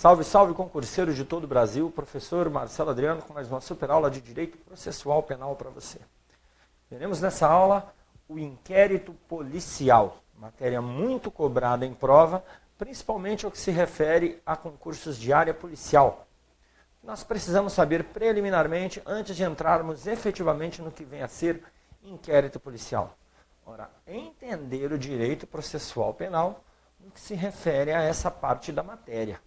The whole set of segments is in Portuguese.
Salve, salve, concurseiros de todo o Brasil, professor Marcelo Adriano com mais uma super aula de Direito Processual Penal para você. Veremos nessa aula o inquérito policial, matéria muito cobrada em prova, principalmente ao que se refere a concursos de área policial. Nós precisamos saber preliminarmente antes de entrarmos efetivamente no que vem a ser inquérito policial. Ora, entender o direito processual penal no que se refere a essa parte da matéria.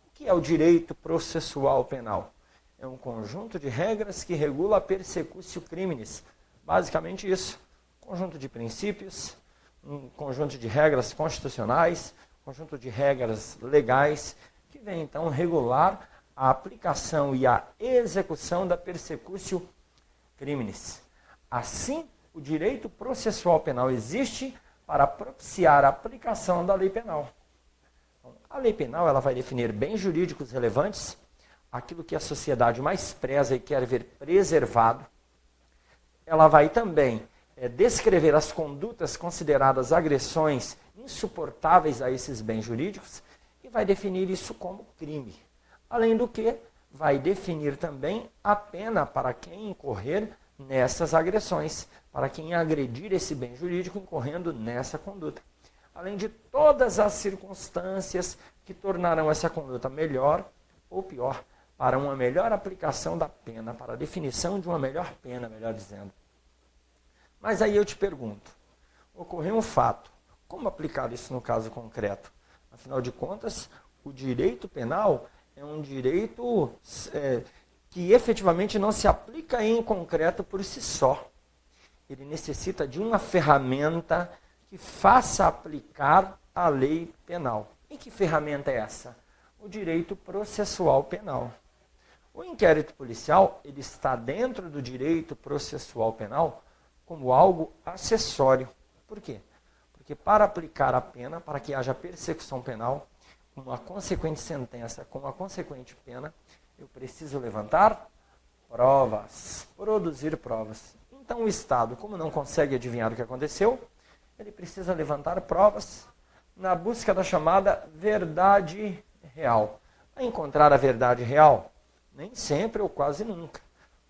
O que é o direito processual penal? É um conjunto de regras que regula a persecutio criminis. Basicamente isso. Conjunto de princípios, um conjunto de regras constitucionais, conjunto de regras legais, que vem então regular a aplicação e a execução da persecutio criminis. Assim, o direito processual penal existe para propiciar a aplicação da lei penal. A lei penal ela vai definir bens jurídicos relevantes, aquilo que a sociedade mais preza e quer ver preservado. Ela vai também descrever as condutas consideradas agressões insuportáveis a esses bens jurídicos e vai definir isso como crime. Além do que, vai definir também a pena para quem incorrer nessas agressões, para quem agredir esse bem jurídico incorrendo nessa conduta. Além de todas as circunstâncias que tornarão essa conduta melhor ou pior, para uma melhor aplicação da pena, para a definição de uma melhor pena, melhor dizendo. Mas aí eu te pergunto, ocorreu um fato, como aplicar isso no caso concreto? Afinal de contas, o direito penal é um direito que efetivamente não se aplica em concreto por si só. Ele necessita de uma ferramenta que faça aplicar a lei penal. E que ferramenta é essa? O direito processual penal. O inquérito policial ele está dentro do direito processual penal como algo acessório. Por quê? Porque para aplicar a pena, para que haja persecução penal, com uma consequente sentença, com uma consequente pena, eu preciso levantar provas, produzir provas. Então o Estado, como não consegue adivinhar o que aconteceu, ele precisa levantar provas na busca da chamada verdade real. A encontrar a verdade real, nem sempre ou quase nunca.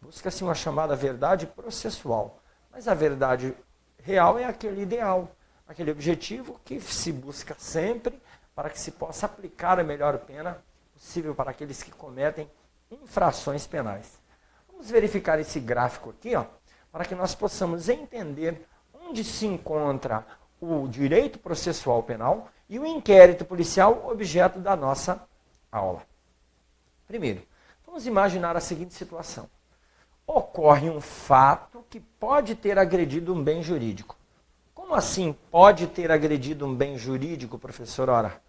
Busca-se uma chamada verdade processual. Mas a verdade real é aquele ideal, aquele objetivo que se busca sempre para que se possa aplicar a melhor pena possível para aqueles que cometem infrações penais. Vamos verificar esse gráfico aqui, para que nós possamos entender onde se encontra o direito processual penal e o inquérito policial, objeto da nossa aula. Primeiro, vamos imaginar a seguinte situação. Ocorre um fato que pode ter agredido um bem jurídico. Como assim pode ter agredido um bem jurídico, professor? Ora,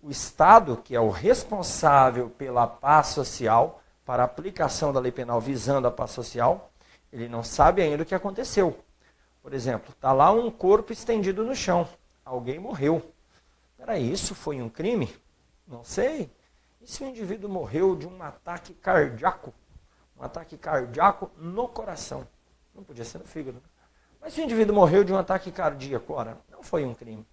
o Estado, que é o responsável pela paz social, para a aplicação da lei penal visando a paz social, ele não sabe ainda o que aconteceu. Por exemplo, está lá um corpo estendido no chão. Alguém morreu. Peraí, isso foi um crime? Não sei. E se o indivíduo morreu de um ataque cardíaco? Um ataque cardíaco no coração. Não podia ser no fígado. Mas se o indivíduo morreu de um ataque cardíaco, ora, não foi um crime.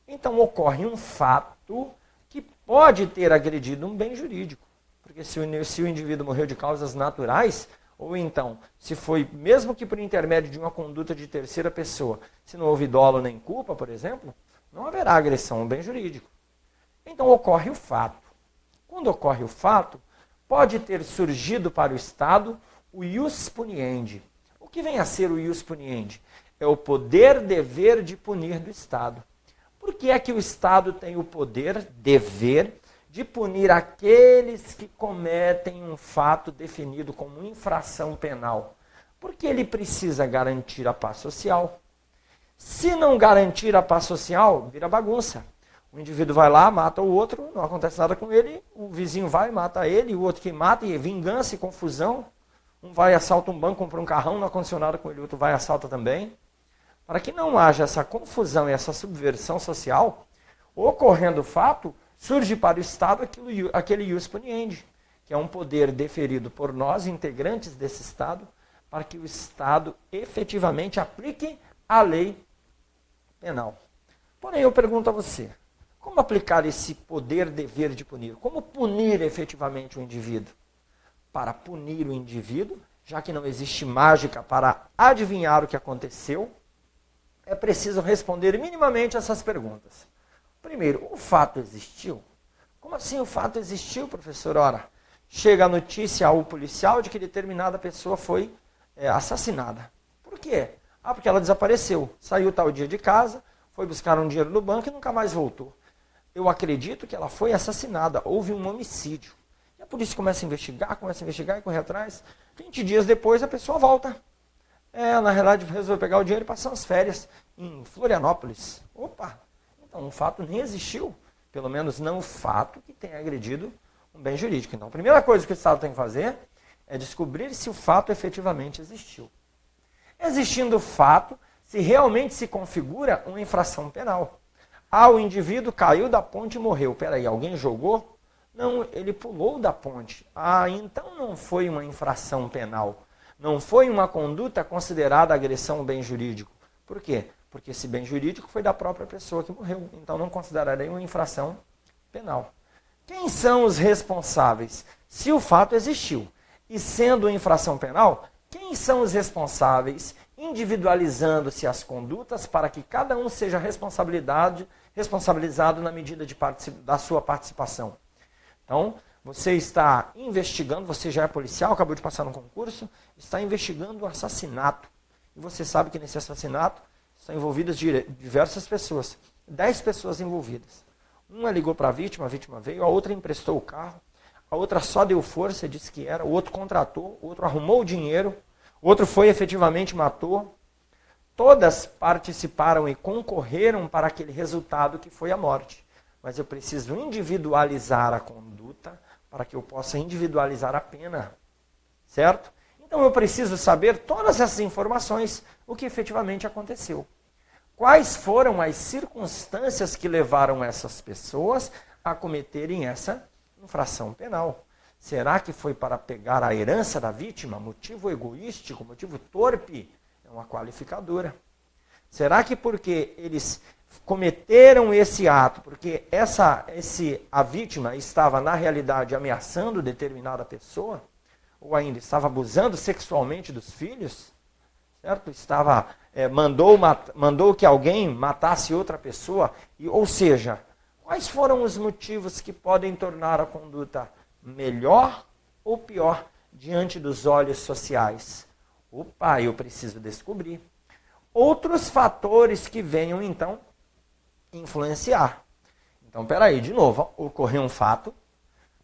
Então ocorre um fato que pode ter agredido um bem jurídico. Porque se o indivíduo morreu de causas naturais, ou então, se foi, mesmo que por intermédio de uma conduta de terceira pessoa, se não houve dolo nem culpa, por exemplo, não haverá agressão ao bem jurídico. Então ocorre o fato. Quando ocorre o fato, pode ter surgido para o Estado o ius puniendi. O que vem a ser o ius puniendi? É o poder-dever de punir do Estado. Por que é que o Estado tem o poder-dever de punir aqueles que cometem um fato definido como infração penal? Porque ele precisa garantir a paz social. Se não garantir a paz social, vira bagunça. O indivíduo vai lá, mata o outro, não acontece nada com ele, o vizinho vai, mata ele, o outro que mata, e vingança e confusão. Um vai, assalta um banco, compra um carrão, não aconteceu nada com ele, o outro vai e assalta também. Para que não haja essa confusão e essa subversão social, ocorrendo o fato, surge para o Estado aquele ius puniendi, que é um poder deferido por nós, integrantes desse Estado, para que o Estado efetivamente aplique a lei penal. Porém, eu pergunto a você, Como aplicar esse poder-dever de punir? Como punir efetivamente o indivíduo? Para punir o indivíduo, já que não existe mágica para adivinhar o que aconteceu, é preciso responder minimamente essas perguntas. Primeiro, o fato existiu? Como assim o fato existiu, professor? Ora, chega a notícia ao policial de que determinada pessoa foi assassinada. Por quê? Ah, porque ela desapareceu. Saiu tal dia de casa, foi buscar um dinheiro no banco e nunca mais voltou. Eu acredito que ela foi assassinada, houve um homicídio. E a polícia começa a investigar e correr atrás. 20 dias depois a pessoa volta. Na realidade, resolveu pegar o dinheiro e passar umas férias em Florianópolis. Opa! Então, o fato nem existiu. Pelo menos não o fato que tenha agredido um bem jurídico. Então, a primeira coisa que o Estado tem que fazer é descobrir se o fato efetivamente existiu. Existindo o fato, se realmente se configura uma infração penal. Ah, o indivíduo caiu da ponte e morreu. Peraí, alguém jogou? Não, ele pulou da ponte. Ah, então não foi uma infração penal. Não foi uma conduta considerada agressão ao bem jurídico. Por quê? Porque esse bem jurídico foi da própria pessoa que morreu. Então não considerarei uma infração penal. Quem são os responsáveis? Se o fato existiu e sendo uma infração penal, quem são os responsáveis, individualizando-se as condutas para que cada um seja responsabilizado na medida da sua participação? Então, você está investigando, você já é policial, acabou de passar no concurso, está investigando o assassinato. E você sabe que nesse assassinato estão envolvidas diversas pessoas, 10 pessoas envolvidas. Uma ligou para a vítima veio, a outra emprestou o carro, a outra só deu força, disse que era, o outro contratou, o outro arrumou o dinheiro, o outro foi efetivamente matou. Todas participaram e concorreram para aquele resultado que foi a morte. Mas eu preciso individualizar a conduta para que eu possa individualizar a pena. Certo? Então eu preciso saber todas essas informações, o que efetivamente aconteceu. Quais foram as circunstâncias que levaram essas pessoas a cometerem essa infração penal? Será que foi para pegar a herança da vítima? Motivo egoístico, motivo torpe? É uma qualificadora. Será que porque eles cometeram esse ato, porque a vítima estava na realidade ameaçando determinada pessoa? Ou ainda estava abusando sexualmente dos filhos? Certo? Mandou que alguém matasse outra pessoa? Ou seja, quais foram os motivos que podem tornar a conduta melhor ou pior diante dos olhos sociais? Opa, eu preciso descobrir. Outros fatores que venham, então, influenciar. Então, peraí, de novo, ocorreu um fato,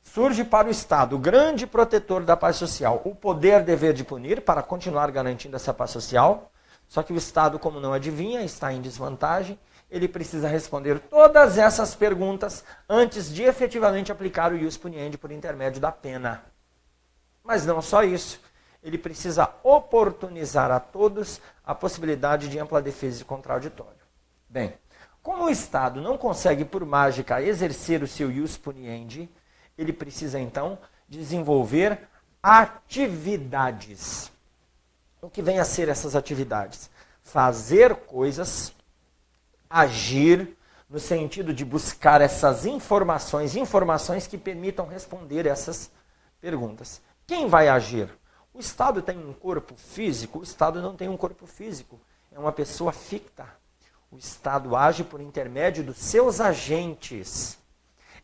surge para o Estado, o grande protetor da paz social, o poder-dever de punir para continuar garantindo essa paz social, só que o Estado, como não adivinha, está em desvantagem, ele precisa responder todas essas perguntas antes de efetivamente aplicar o ius puniendi por intermédio da pena. Mas não só isso, ele precisa oportunizar a todos a possibilidade de ampla defesa e contraditório. Bem, como o Estado não consegue por mágica exercer o seu ius puniendi, ele precisa então desenvolver atividades. O que vem a ser essas atividades? Fazer coisas, agir, no sentido de buscar essas informações que permitam responder essas perguntas. Quem vai agir? O Estado tem um corpo físico? O Estado não tem um corpo físico. É uma pessoa ficta. O Estado age por intermédio dos seus agentes.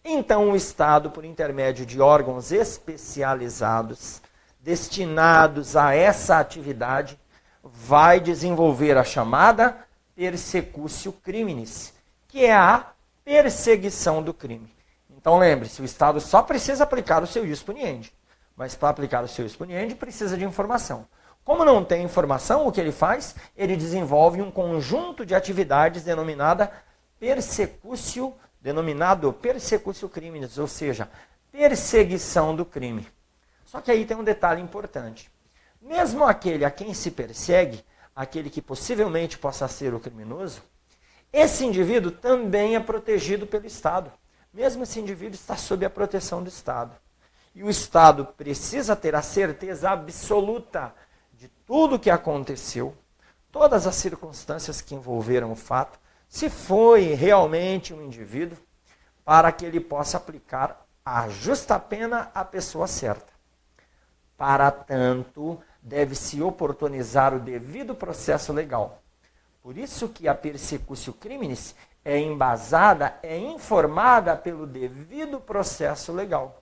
Então, o Estado, por intermédio de órgãos especializados, destinados a essa atividade, vai desenvolver a chamada persecutio criminis, que é a perseguição do crime. Então, lembre-se, o Estado só precisa aplicar o seu ius puniendi. Mas para aplicar o seu ius puniendi, precisa de informação. Como não tem informação, o que ele faz? Ele desenvolve um conjunto de atividades denominado persecutio criminis, ou seja, perseguição do crime. Só que aí tem um detalhe importante. Mesmo aquele a quem se persegue, aquele que possivelmente possa ser o criminoso, esse indivíduo também é protegido pelo Estado. Mesmo esse indivíduo está sob a proteção do Estado. E o Estado precisa ter a certeza absoluta de tudo o que aconteceu, todas as circunstâncias que envolveram o fato, se foi realmente um indivíduo, para que ele possa aplicar a justa pena à pessoa certa. Para tanto, deve-se oportunizar o devido processo legal. Por isso que a persecutio criminis é embasada, é informada pelo devido processo legal.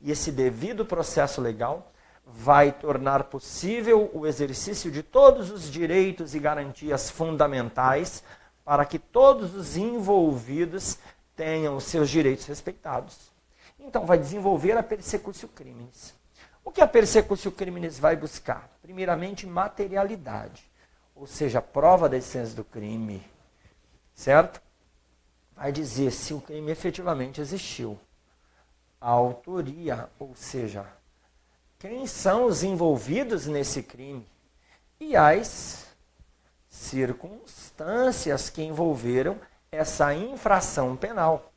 E esse devido processo legal vai tornar possível o exercício de todos os direitos e garantias fundamentais para que todos os envolvidos tenham os seus direitos respeitados. Então, vai desenvolver a persecutio criminis. O que a persecutio criminis vai buscar? Primeiramente, materialidade, ou seja, prova da existência do crime, certo? Vai dizer se o crime efetivamente existiu. A autoria, ou seja, quem são os envolvidos nesse crime e as circunstâncias que envolveram essa infração penal.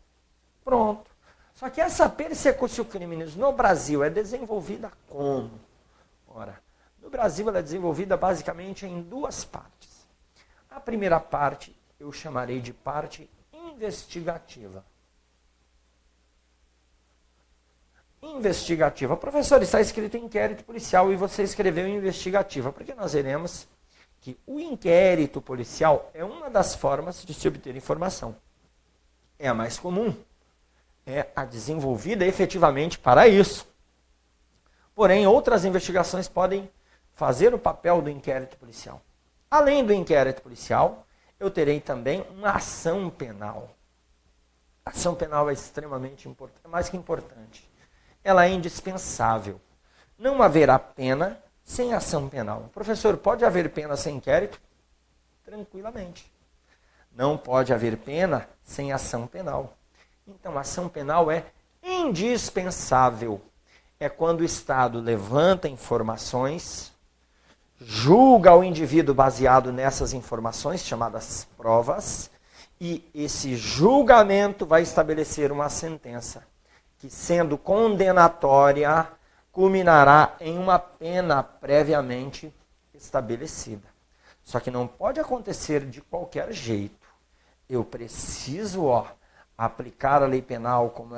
Pronto. Só que essa persecutio criminis no Brasil é desenvolvida como? Ora, no Brasil ela é desenvolvida basicamente em duas partes. A primeira parte eu chamarei de parte investigativa. Investigativa. Professor, está escrito inquérito policial e você escreveu investigativa. Porque nós veremos que o inquérito policial é uma das formas de se obter informação. É a mais comum. É a desenvolvida efetivamente para isso. Porém, outras investigações podem fazer o papel do inquérito policial. Além do inquérito policial, eu terei também uma ação penal. A ação penal é extremamente importante, é mais que importante. Ela é indispensável. Não haverá pena sem ação penal. Professor, pode haver pena sem inquérito? Tranquilamente. Não pode haver pena sem ação penal. Então, a ação penal é indispensável. É quando o Estado levanta informações, julga o indivíduo baseado nessas informações, chamadas provas, e esse julgamento vai estabelecer uma sentença, que, sendo condenatória, culminará em uma pena previamente estabelecida. Só que não pode acontecer de qualquer jeito. Eu preciso, aplicar a lei penal como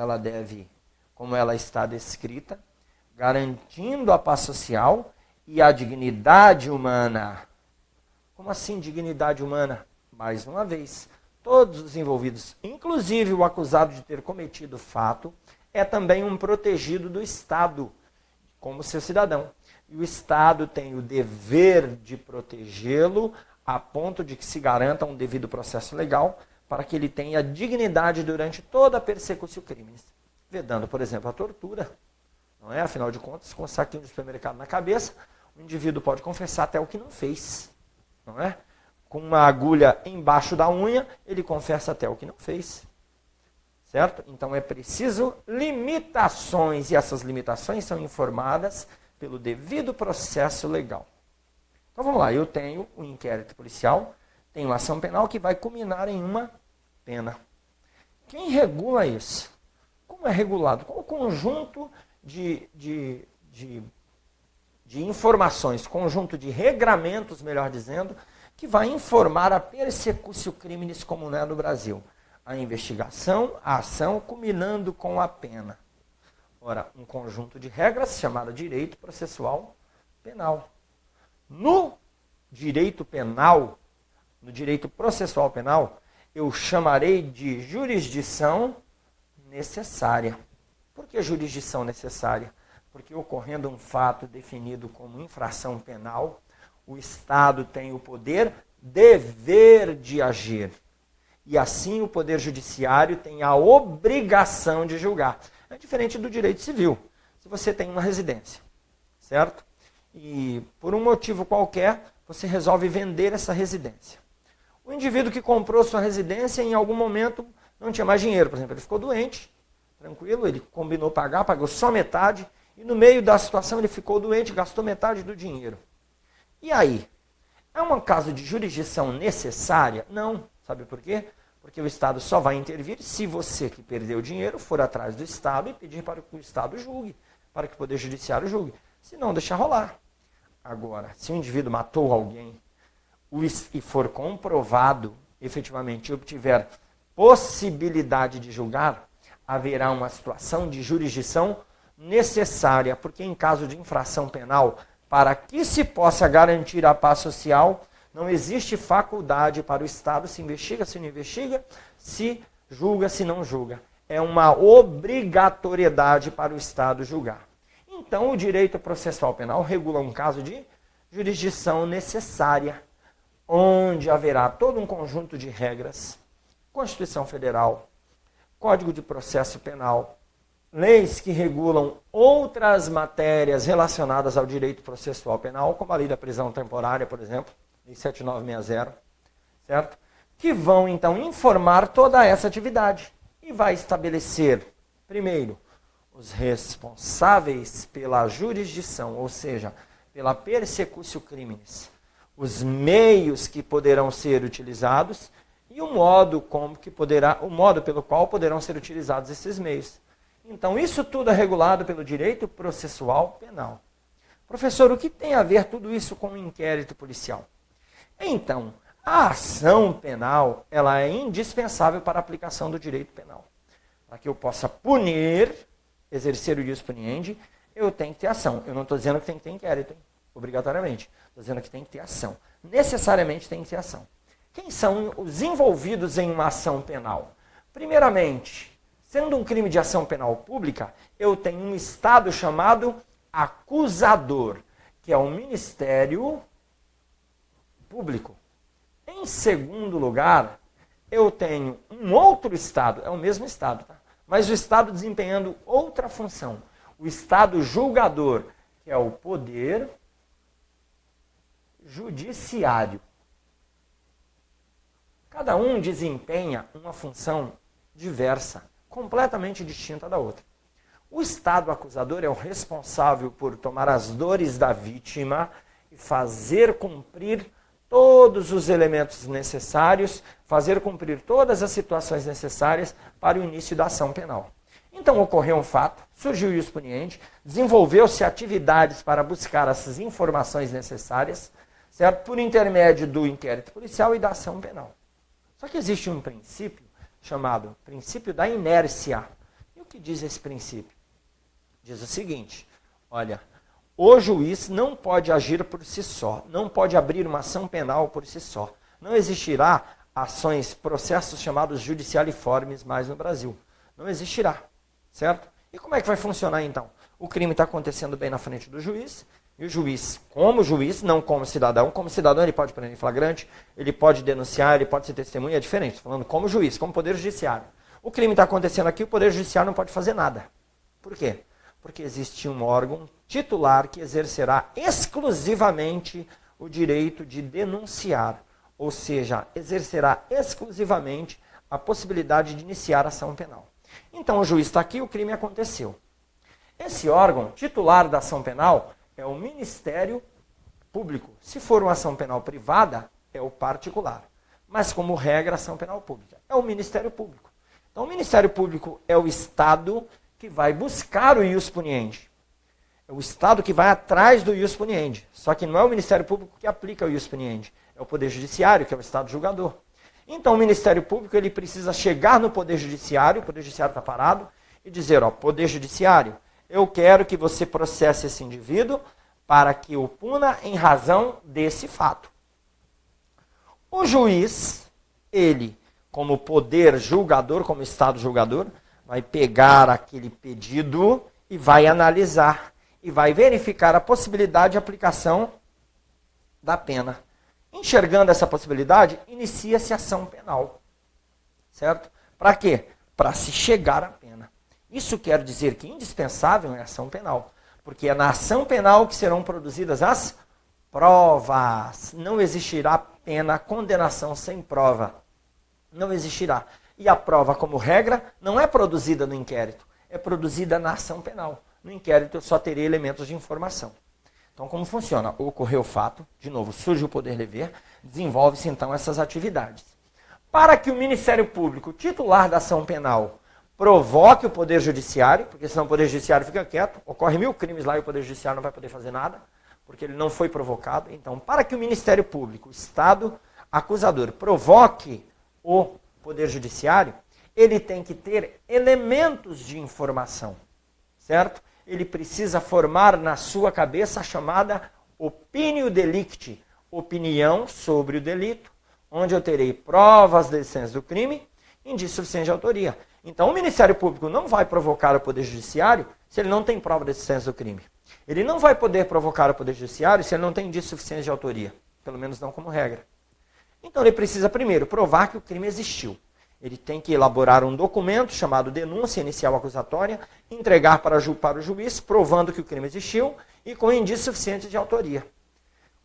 ela está descrita, garantindo a paz social e a dignidade humana. Como assim dignidade humana? Mais uma vez, todos os envolvidos, inclusive o acusado de ter cometido o fato, é também um protegido do Estado, como seu cidadão. E o Estado tem o dever de protegê-lo a ponto de que se garanta um devido processo legal para que ele tenha dignidade durante toda a persecutio criminis. Vedando, por exemplo, a tortura. Não é? Afinal de contas, com um saquinho de supermercado na cabeça, o indivíduo pode confessar até o que não fez. Não é? Com uma agulha embaixo da unha, ele confessa até o que não fez. Certo? Então é preciso limitações, e essas limitações são informadas pelo devido processo legal. Então vamos lá, eu tenho um inquérito policial, tenho uma ação penal que vai culminar em uma pena. Quem regula isso? Como é regulado? Qual o conjunto de informações, conjunto de regramentos, melhor dizendo, que vai informar a persecutio criminis como é no Brasil? A investigação, a ação, culminando com a pena. Ora, um conjunto de regras chamado direito processual penal. No direito penal, no direito processual penal, eu chamarei de jurisdição necessária. Por que jurisdição necessária? Porque ocorrendo um fato definido como infração penal, o Estado tem o poder, dever de agir. E assim o Poder Judiciário tem a obrigação de julgar. É diferente do direito civil. Se você tem uma residência, certo? E por um motivo qualquer, você resolve vender essa residência. O indivíduo que comprou sua residência, em algum momento, não tinha mais dinheiro. Por exemplo, ele ficou doente, tranquilo, ele combinou pagar, pagou só metade, e no meio da situação ele ficou doente, gastou metade do dinheiro. E aí? É um caso de jurisdição necessária? Não. Sabe por quê? Porque o Estado só vai intervir se você que perdeu o dinheiro for atrás do Estado e pedir para que o Estado julgue, para que o Poder Judiciário julgue. Se não, deixa rolar. Agora, se o indivíduo matou alguém e for comprovado, efetivamente, e obtiver possibilidade de julgar, haverá uma situação de jurisdição necessária, porque em caso de infração penal, para que se possa garantir a paz social, não existe faculdade para o Estado se investiga, se não investiga, se julga, se não julga. É uma obrigatoriedade para o Estado julgar. Então, o direito processual penal regula um caso de jurisdição necessária, onde haverá todo um conjunto de regras, Constituição Federal, Código de Processo Penal, leis que regulam outras matérias relacionadas ao direito processual penal, como a lei da prisão temporária, por exemplo, lei 7960, certo? Que vão, então, informar toda essa atividade e vai estabelecer, primeiro, os responsáveis pela jurisdição, ou seja, pela persecutio criminis, os meios que poderão ser utilizados e o modo pelo qual poderão ser utilizados esses meios. Então, isso tudo é regulado pelo direito processual penal. Professor, o que tem a ver tudo isso com o inquérito policial? Então, a ação penal ela é indispensável para a aplicação do direito penal. Para que eu possa punir, exercer o ius puniendi, eu tenho que ter ação. Eu não estou dizendo que tem que ter inquérito, hein? Obrigatoriamente. Estou dizendo que tem que ter ação. Necessariamente tem que ter ação. Quem são os envolvidos em uma ação penal? Primeiramente, sendo um crime de ação penal pública, eu tenho um Estado chamado acusador, que é o Ministério Público. Em segundo lugar, eu tenho um outro Estado, é o mesmo Estado, tá? Mas o Estado desempenhando outra função. O Estado julgador, que é o Poder Judiciário. Cada um desempenha uma função diversa, completamente distinta da outra. O Estado acusador é o responsável por tomar as dores da vítima e fazer cumprir todos os elementos necessários, fazer cumprir todas as situações necessárias para o início da ação penal. Então ocorreu um fato, surgiu o ius puniendi, desenvolveu-se atividades para buscar essas informações necessárias, certo? Por intermédio do inquérito policial e da ação penal. Só que existe um princípio chamado princípio da inércia. E o que diz esse princípio? Diz o seguinte, olha, o juiz não pode agir por si só, não pode abrir uma ação penal por si só. Não existirá processos chamados judicialiformes mais no Brasil. Não existirá, certo? E como é que vai funcionar então? O crime está acontecendo bem na frente do juiz, e o juiz, não como cidadão ele pode prender em flagrante, ele pode denunciar, ele pode ser testemunha, é diferente. Estou falando como juiz, como poder judiciário. O crime está acontecendo aqui, o poder judiciário não pode fazer nada. Por quê? Porque existe um órgão titular que exercerá exclusivamente o direito de denunciar, ou seja, exercerá exclusivamente a possibilidade de iniciar ação penal. Então o juiz está aqui, o crime aconteceu. Esse órgão titular da ação penal é o Ministério Público. Se for uma ação penal privada, é o particular. Mas como regra, ação penal pública é o Ministério Público. Então o Ministério Público é o Estado que vai buscar o ius puniendi. É o Estado que vai atrás do ius puniendi. Só que não é o Ministério Público que aplica o ius puniendi. É o Poder Judiciário, que é o Estado julgador. Então o Ministério Público ele precisa chegar no Poder Judiciário, o Poder Judiciário está parado, e dizer, ó, Poder Judiciário, eu quero que você processe esse indivíduo para que o puna em razão desse fato. O juiz, ele, como poder julgador, como Estado julgador, vai pegar aquele pedido e vai analisar e vai verificar a possibilidade de aplicação da pena. Enxergando essa possibilidade, inicia-se ação penal. Certo? Para quê? Para se chegar à pena. Isso quer dizer que indispensável é a ação penal, porque é na ação penal que serão produzidas as provas. Não existirá pena, condenação sem prova. Não existirá. E a prova, como regra, não é produzida no inquérito, é produzida na ação penal. No inquérito eu só terei elementos de informação. Então como funciona? Ocorreu o fato, de novo, surge o poder lever, desenvolve-se então essas atividades. Para que o Ministério Público, titular da ação penal, provoque o Poder Judiciário, porque senão o Poder Judiciário fica quieto, ocorre 1000 crimes lá e o Poder Judiciário não vai poder fazer nada, porque ele não foi provocado. Então, para que o Ministério Público, o Estado acusador, provoque o Poder Judiciário, ele tem que ter elementos de informação, certo? Ele precisa formar na sua cabeça a chamada opinio delicti, opinião sobre o delito, onde eu terei provas da existência do crime, indício suficiente de autoria. Então, o Ministério Público não vai provocar o Poder Judiciário se ele não tem prova da existência do crime. Ele não vai poder provocar o Poder Judiciário se ele não tem indício suficiente de autoria, pelo menos não como regra. Então, ele precisa primeiro provar que o crime existiu. Ele tem que elaborar um documento chamado denúncia inicial acusatória, entregar para o juiz, provando que o crime existiu e com indício suficiente de autoria.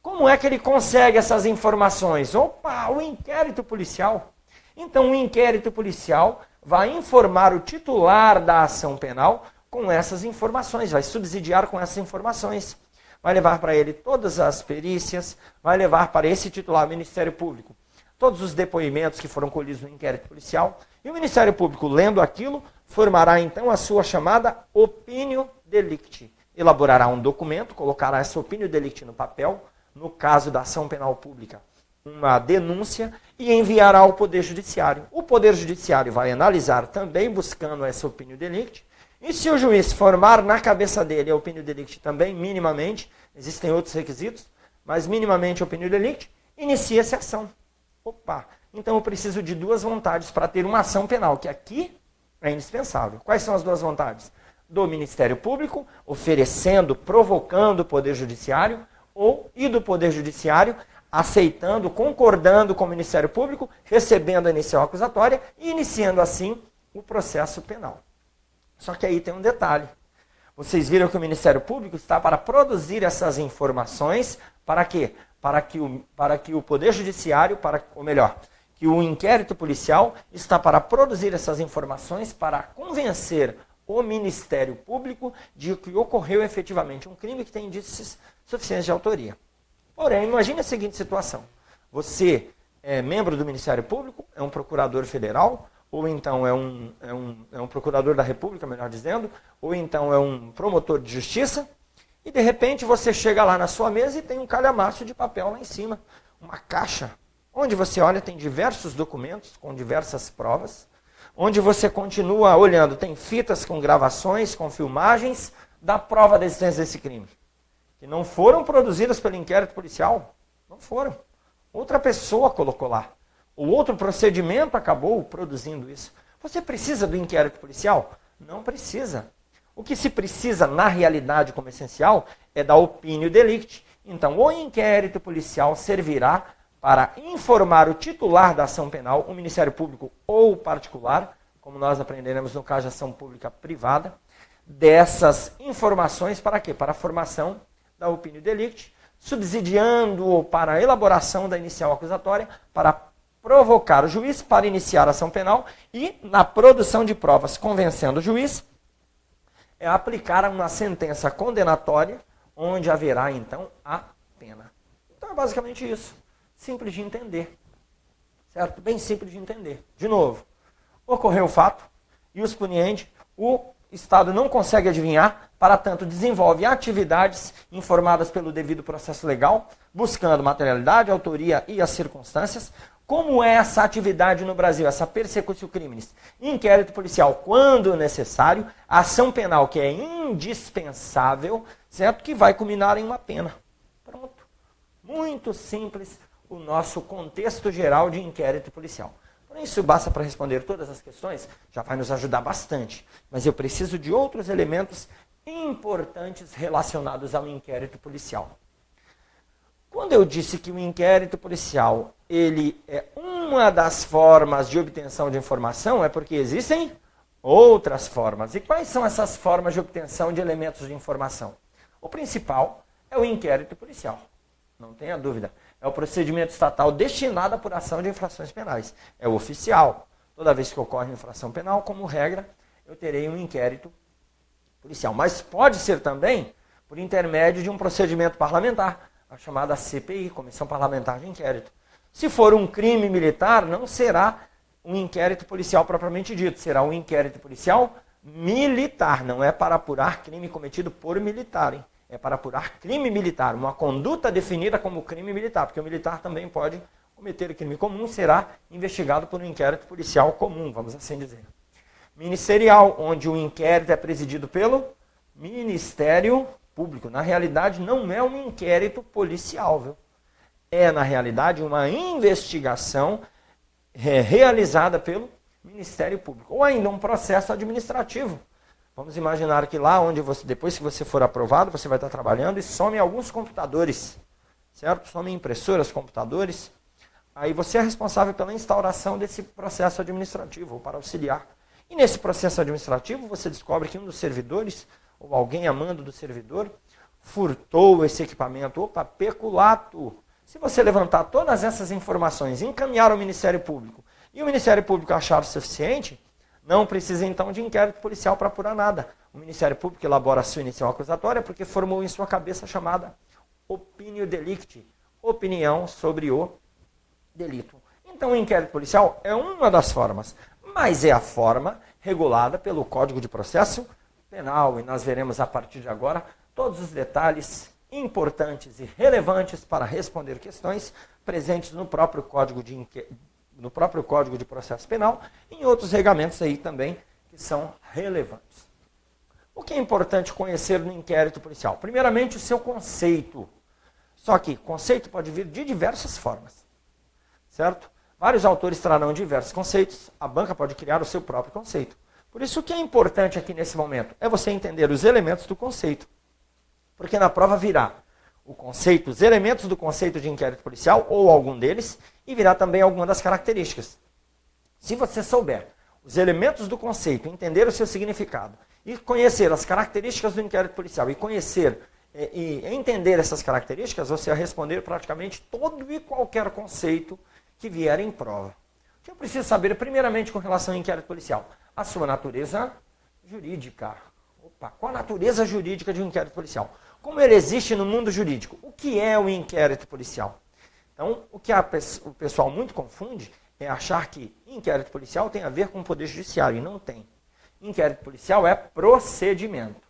Como é que ele consegue essas informações? Opa, o inquérito policial. Então, o inquérito policial vai informar o titular da ação penal com essas informações, vai subsidiar com essas informações. Vai levar para ele todas as perícias, vai levar para esse titular, o Ministério Público, todos os depoimentos que foram colhidos no inquérito policial. E o Ministério Público, lendo aquilo, formará então a sua chamada opinio delicti. Elaborará um documento, colocará essa opinio delicti no papel, no caso da ação penal pública, uma denúncia, e enviará ao Poder Judiciário. O Poder Judiciário vai analisar também, buscando essa opinio delicti, e se o juiz formar na cabeça dele a opinio delicti também, minimamente, existem outros requisitos, mas minimamente a opinio delicti, inicia-se a ação. Opa, então eu preciso de duas vontades para ter uma ação penal, que aqui é indispensável. Quais são as duas vontades? Do Ministério Público, oferecendo, provocando o Poder Judiciário, e do Poder Judiciário, aceitando, concordando com o Ministério Público, recebendo a inicial acusatória e iniciando assim o processo penal. Só que aí tem um detalhe. Vocês viram que o Ministério Público está para produzir essas informações, para quê? Para que o Poder Judiciário, que o inquérito policial está para produzir essas informações para convencer o Ministério Público de que ocorreu efetivamente um crime que tem indícios suficientes de autoria. Porém, imagine a seguinte situação. Você é membro do Ministério Público, é um procurador federal, ou então é um procurador da República, melhor dizendo, ou então é um promotor de justiça, e de repente você chega lá na sua mesa e tem um calhamaço de papel lá em cima, uma caixa, onde você olha, tem diversos documentos com diversas provas, onde você continua olhando, tem fitas com gravações, com filmagens da prova da existência desse crime, que não foram produzidas pelo inquérito policial, não foram. Outra pessoa colocou lá. O outro procedimento acabou produzindo isso. Você precisa do inquérito policial? Não precisa. O que se precisa, na realidade, como essencial, é da opinio delicti. Então, o inquérito policial servirá para informar o titular da ação penal, o Ministério Público ou o particular, como nós aprenderemos no caso de ação pública privada, dessas informações para quê? Para a formação da opinio delicti, subsidiando para a elaboração da inicial acusatória, para provocar o juiz para iniciar a ação penal e, na produção de provas convencendo o juiz, aplicar uma sentença condenatória, onde haverá, então, a pena. Então, é basicamente isso. Simples de entender. Certo? Bem simples de entender. De novo, ocorreu o fato, e os puniendi, o Estado não consegue adivinhar, para tanto desenvolve atividades informadas pelo devido processo legal, buscando materialidade, autoria e as circunstâncias. Como é essa atividade no Brasil, essa persecutio criminis? Inquérito policial, quando necessário, ação penal, que é indispensável, certo? Que vai culminar em uma pena. Pronto. Muito simples o nosso contexto geral de inquérito policial. Por isso, basta para responder todas as questões, já vai nos ajudar bastante. Mas eu preciso de outros elementos importantes relacionados ao inquérito policial. Quando eu disse que o inquérito policial ele é uma das formas de obtenção de informação, é porque existem outras formas. E quais são essas formas de obtenção de elementos de informação? O principal é o inquérito policial, não tenha dúvida. É o procedimento estatal destinado à apuração de infrações penais. É o oficial. Toda vez que ocorre infração penal, como regra, eu terei um inquérito policial. Mas pode ser também por intermédio de um procedimento parlamentar, a chamada CPI, Comissão Parlamentar de Inquérito. Se for um crime militar, não será um inquérito policial propriamente dito, será um inquérito policial militar, não é para apurar crime cometido por militar, hein? É para apurar crime militar, uma conduta definida como crime militar, porque o militar também pode cometer crime comum será investigado por um inquérito policial comum, vamos assim dizer. Ministerial, onde o inquérito é presidido pelo Ministério Público. Na realidade, não é um inquérito policial, viu? É, na realidade, uma investigação realizada pelo Ministério Público. Ou ainda um processo administrativo. Vamos imaginar que lá onde você, depois que você for aprovado, você vai estar trabalhando e some alguns computadores, certo? Some impressoras, computadores. Aí você é responsável pela instauração desse processo administrativo, ou para auxiliar. E nesse processo administrativo, você descobre que um dos servidores, ou alguém a mando do servidor, furtou esse equipamento. Opa, peculato! Se você levantar todas essas informações, encaminhar ao Ministério Público, e o Ministério Público achar o suficiente, não precisa então de inquérito policial para apurar nada. O Ministério Público elabora a sua inicial acusatória porque formou em sua cabeça a chamada opinio delicti, opinião sobre o delito. Então o inquérito policial é uma das formas, mas é a forma regulada pelo Código de Processo Penal. E nós veremos a partir de agora todos os detalhes importantes e relevantes para responder questões presentes no próprio Código de Processo Penal e em outros regulamentos aí também que são relevantes. O que é importante conhecer no inquérito policial? Primeiramente, o seu conceito. Só que conceito pode vir de diversas formas, certo? Vários autores trarão diversos conceitos, a banca pode criar o seu próprio conceito. Por isso, o que é importante aqui nesse momento é você entender os elementos do conceito. Porque na prova virá o conceito, os elementos do conceito de inquérito policial, ou algum deles, e virá também alguma das características. Se você souber os elementos do conceito, entender o seu significado, e conhecer as características do inquérito policial, e conhecer e entender essas características, você vai responder praticamente todo e qualquer conceito que vier em prova. O que eu preciso saber, primeiramente, com relação ao inquérito policial? A sua natureza jurídica. Opa, qual a natureza jurídica de um inquérito policial? Como ele existe no mundo jurídico? O que é o inquérito policial? Então, o que o pessoal muito confunde é achar que inquérito policial tem a ver com o poder judiciário, e não tem. Inquérito policial é procedimento.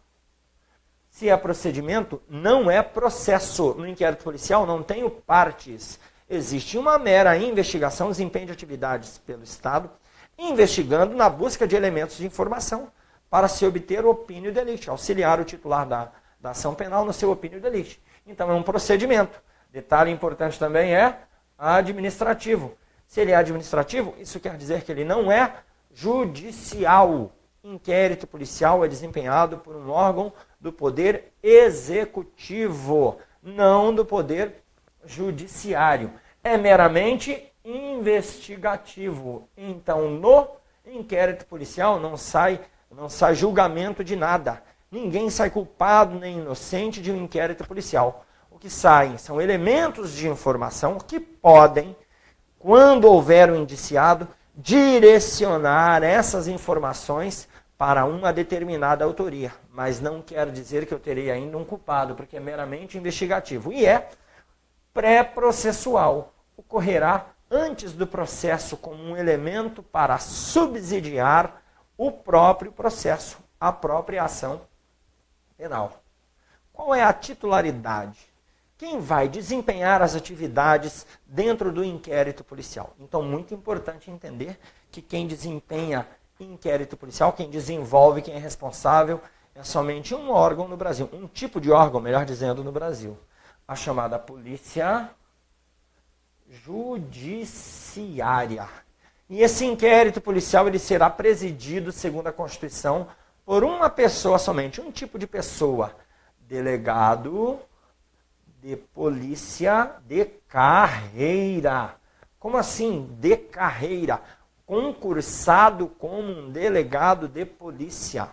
Se é procedimento, não é processo. No inquérito policial não tem partes. Existe uma mera investigação, desempenho de atividades pelo Estado, investigando na busca de elementos de informação para se obter o opinio delicti, auxiliar o titular da ação penal no seu opinio delicti. Então é um procedimento. Detalhe importante também é administrativo. Se ele é administrativo, isso quer dizer que ele não é judicial. Inquérito policial é desempenhado por um órgão do poder executivo, não do poder judiciário. É meramente investigativo. Então, no inquérito policial não sai julgamento de nada. Ninguém sai culpado nem inocente de um inquérito policial. O que saem são elementos de informação que podem, quando houver um indiciado, direcionar essas informações para uma determinada autoria. Mas não quer dizer que eu terei ainda um culpado, porque é meramente investigativo. E é pré-processual. Ocorrerá antes do processo como um elemento para subsidiar o próprio processo, a própria ação penal. Qual é a titularidade? Quem vai desempenhar as atividades dentro do inquérito policial? Então, muito importante entender que quem desempenha inquérito policial, quem desenvolve, quem é responsável, é somente um órgão no Brasil, um tipo de órgão, melhor dizendo, no Brasil. A chamada Polícia Judiciária. E esse inquérito policial ele será presidido, segundo a Constituição, por uma pessoa somente, um tipo de pessoa, delegado de polícia de carreira. Como assim, de carreira? Concursado como um delegado de polícia.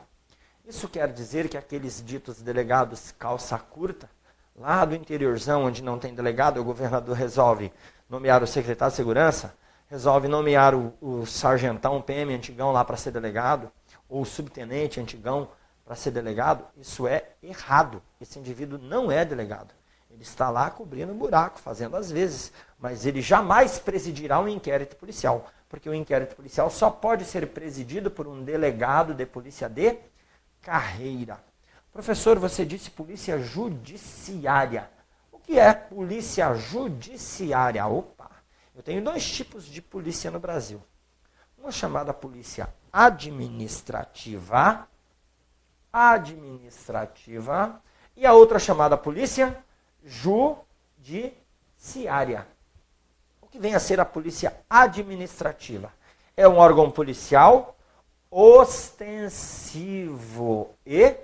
Isso quer dizer que aqueles ditos delegados calça curta, lá do interiorzão, onde não tem delegado, o governador resolve nomear o secretário de segurança, resolve nomear o sargentão, o PM antigão lá para ser delegado, ou o subtenente antigão para ser delegado. Isso é errado. Esse indivíduo não é delegado. Ele está lá cobrindo um buraco, fazendo às vezes, mas ele jamais presidirá um inquérito policial, porque o inquérito policial só pode ser presidido por um delegado de polícia de carreira. Professor, você disse polícia judiciária. O que é polícia judiciária? Opa! Eu tenho dois tipos de polícia no Brasil. Uma chamada polícia administrativa, e a outra chamada polícia judiciária. O que vem a ser a polícia administrativa? É um órgão policial ostensivo e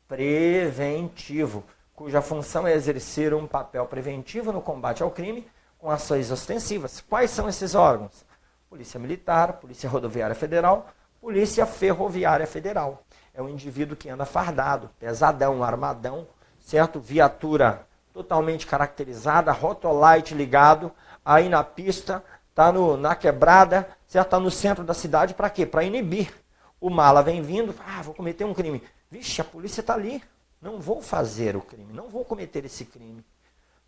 preventivo, cuja função é exercer um papel preventivo no combate ao crime com ações ostensivas. Quais são esses órgãos? Polícia Militar, Polícia Rodoviária Federal, Polícia Ferroviária Federal. É um indivíduo que anda fardado, pesadão, armadão, certo? Viatura totalmente caracterizada, rotolite ligado, aí na pista, está na quebrada, certo? Está no centro da cidade, para quê? Para inibir. O mala vem vindo, vou cometer um crime. Vixe, a polícia está ali, não vou fazer o crime, não vou cometer esse crime.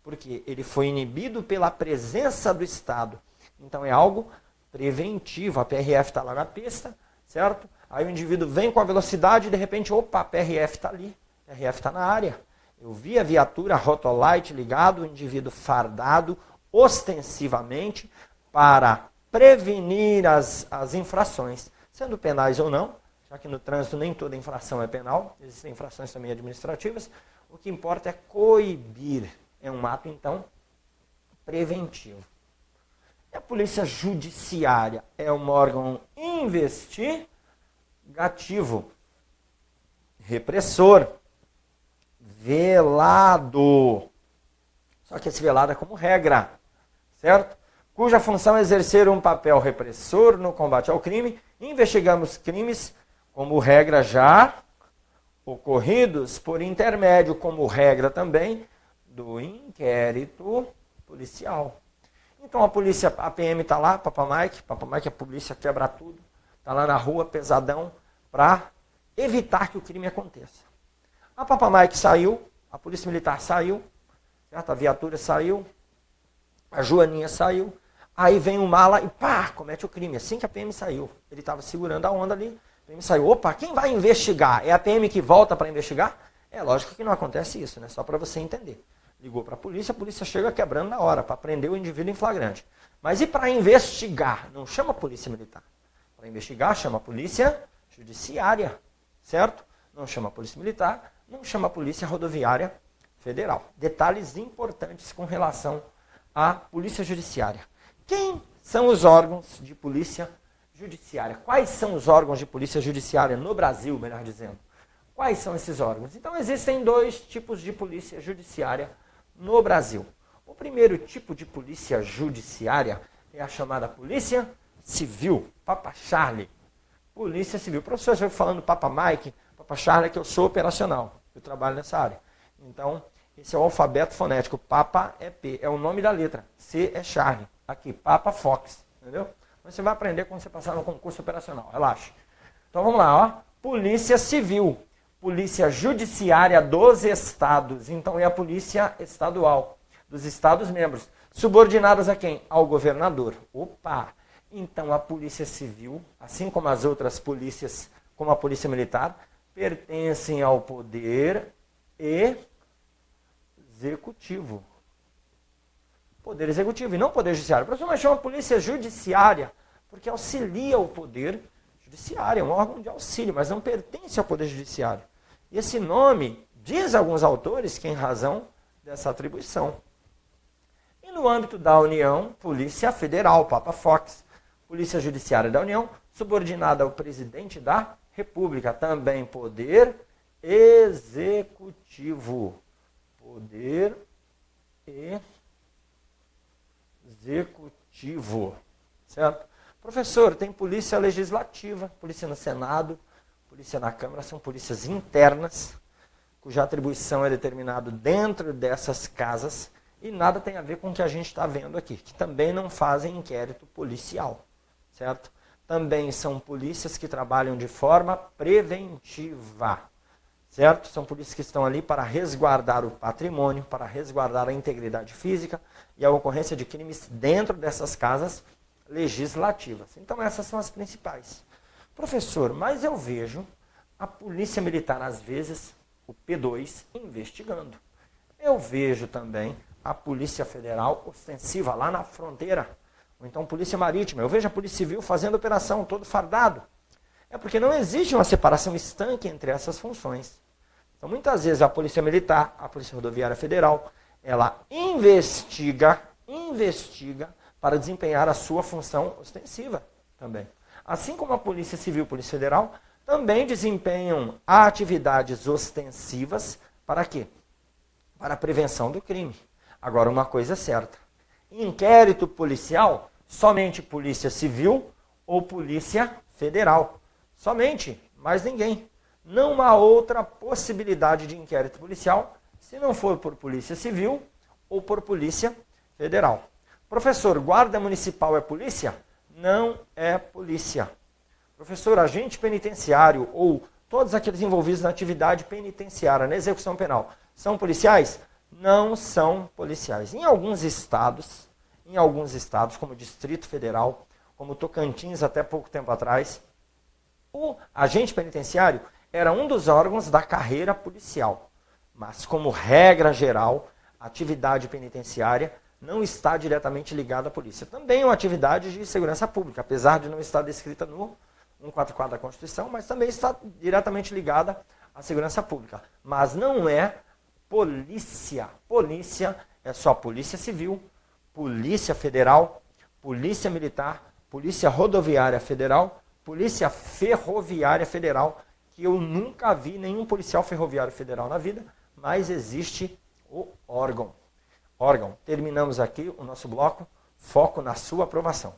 Porque ele foi inibido pela presença do Estado. Então é algo preventivo, a PRF está lá na pista, certo? Aí o indivíduo vem com a velocidade e de repente, opa, a PRF está ali, a PRF está na área. Eu vi a viatura rotolite ligado, o indivíduo fardado ostensivamente para prevenir as infrações, sendo penais ou não, já que no trânsito nem toda infração é penal, existem infrações também administrativas, o que importa é coibir, é um ato então preventivo. E a polícia judiciária é um órgão investigativo, repressor, velado. Só que esse velado é como regra, certo? Cuja função é exercer um papel repressor no combate ao crime. Investigamos crimes, como regra já ocorridos por intermédio, como regra também, do inquérito policial. Então a polícia, a PM está lá, Papa Mike é a polícia quebra tudo, está lá na rua, pesadão, para evitar que o crime aconteça. A Papa Mike saiu, a polícia militar saiu, certo? A viatura saiu, a Joaninha saiu, aí vem o mala e comete o crime. Assim que a PM saiu, ele estava segurando a onda ali, a PM saiu, opa, quem vai investigar? É a PM que volta para investigar? É lógico que não acontece isso, né? Só para você entender. Ligou para a polícia chega quebrando na hora, para prender o indivíduo em flagrante. Mas e para investigar? Não chama a polícia militar. Para investigar, chama a polícia judiciária, certo? Não chama a polícia militar, não chama a polícia rodoviária federal. Detalhes importantes com relação à polícia judiciária. Quem são os órgãos de polícia judiciária? Quais são os órgãos de polícia judiciária no Brasil, melhor dizendo? Quais são esses órgãos? Então existem dois tipos de polícia judiciária no Brasil. O primeiro tipo de polícia judiciária é a chamada polícia civil, Papa Charlie. Polícia civil. Professor, eu estou falando Papa Mike, Papa Charlie, que eu sou operacional. Eu trabalho nessa área. Então, esse é o alfabeto fonético. Papa é P, é o nome da letra. C é Charlie. Aqui, Papa Fox. Entendeu? Você vai aprender quando você passar no concurso operacional. Relaxa. Então, vamos lá. Ó. Polícia civil. Polícia judiciária dos estados. Então, é a polícia estadual, dos estados membros. Subordinadas a quem? Ao governador. Opa! Então, a polícia civil, assim como as outras polícias, como a polícia militar, pertencem ao poder executivo. Poder executivo e não poder judiciário. O professor, mas chama polícia judiciária, porque auxilia o poder judiciário, é um órgão de auxílio, mas não pertence ao poder judiciário. E esse nome, diz alguns autores, que em razão dessa atribuição. E no âmbito da União, Polícia Federal, Papa Fox, Polícia Judiciária da União, subordinada ao presidente da República, também poder executivo. Poder executivo, certo? Professor, tem polícia legislativa, polícia no Senado, polícia na Câmara, são polícias internas, cuja atribuição é determinada dentro dessas casas e nada tem a ver com o que a gente está vendo aqui, que também não fazem inquérito policial, certo? Também são polícias que trabalham de forma preventiva, certo? São polícias que estão ali para resguardar o patrimônio, para resguardar a integridade física e a ocorrência de crimes dentro dessas casas legislativas. Então essas são as principais. Professor, mas eu vejo a polícia militar às vezes, o P2, investigando. Eu vejo também a polícia federal ostensiva lá na fronteira, ou então Polícia Marítima. Eu vejo a Polícia Civil fazendo operação, todo fardado. É porque não existe uma separação estanque entre essas funções. Então, muitas vezes, a Polícia Militar, a Polícia Rodoviária Federal, ela investiga para desempenhar a sua função ostensiva também. Assim como a Polícia Civil e a Polícia Federal também desempenham atividades ostensivas para quê? Para a prevenção do crime. Agora, uma coisa é certa. Inquérito policial, somente Polícia Civil ou Polícia Federal. Somente, mais ninguém. Não há outra possibilidade de inquérito policial se não for por Polícia Civil ou por Polícia Federal. Professor, guarda municipal é polícia? Não é polícia. Professor, agente penitenciário ou todos aqueles envolvidos na atividade penitenciária, na execução penal, são policiais? Não são policiais. Em alguns estados, como o Distrito Federal, como Tocantins até pouco tempo atrás, o agente penitenciário era um dos órgãos da carreira policial. Mas, como regra geral, a atividade penitenciária não está diretamente ligada à polícia. Também é uma atividade de segurança pública, apesar de não estar descrita no 144 da Constituição, mas também está diretamente ligada à segurança pública. Mas não é polícia. Polícia é só Polícia Civil, Polícia Federal, Polícia Militar, Polícia Rodoviária Federal, Polícia Ferroviária Federal, que eu nunca vi nenhum policial ferroviário federal na vida, mas existe o órgão. Terminamos aqui o nosso bloco. Foco na sua aprovação.